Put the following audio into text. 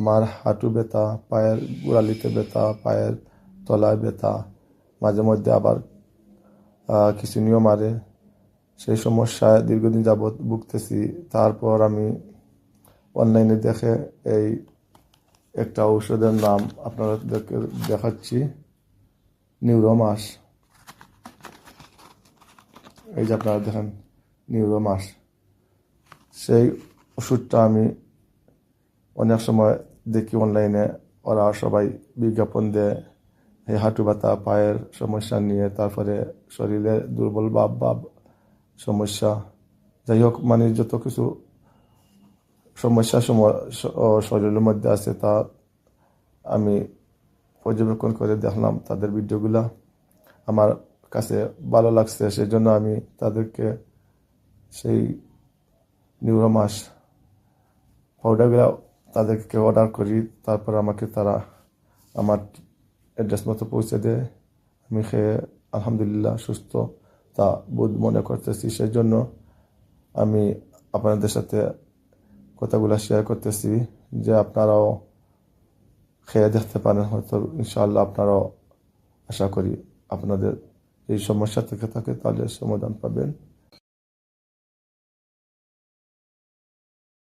আমার হাঁটু ব্যথা, পায়ের গোড়ালিতে ব্যথা, পায়ের তলায় ব্যথা, মাঝে মধ্যে আবার খিঁচুনিও মারে। সেই সমস্যায় দীর্ঘদিন যাবৎ ভুগতেছি। তারপর আমি অনলাইনে দেখে এই একটা ঔষধের নাম আপনাদেরকে দেখাচ্ছি, নিউরোমাস। এই যে আপনারা দেখেন নিউরোমাস, সেই ওষুধটা আমি অনেক সময় দেখি অনলাইনে, ওরা সবাই বিজ্ঞাপন দেয় এই হাঁটু ব্যথা, পায়ের সমস্যা নিয়ে, তারপরে শরীরে দুর্বল ভাব সমস্যা, যাই হোক মানে যত কিছু সমস্যা শরীরের মধ্যে আছে তা আমি পর্যবেক্ষণ করে দেখলাম তাদের ভিডিওগুলা, আমার কাছে ভালো লাগছে, সেই জন্য আমি তাদেরকে সেই নিউরোমাস পাউডারগুলো তাদেরকে অর্ডার করি। তারপর আমাকে তারা আমার অ্যাড্রেস মতো পৌঁছে দেয়। আমি খেয়ে আলহামদুলিল্লাহ সুস্থ তা বোধ মনে করতেছি। সেই জন্য আমি আপনাদের সাথে কথাগুলো শেয়ার করতেছি যে আপনারাও খেয়ে দেখতে পারেন, হয়তো ইনশাআল্লাহ আপনারাও আশা করি আপনাদের এই সমস্যা থেকে থাকে তাহলে সমাধান পাবেন।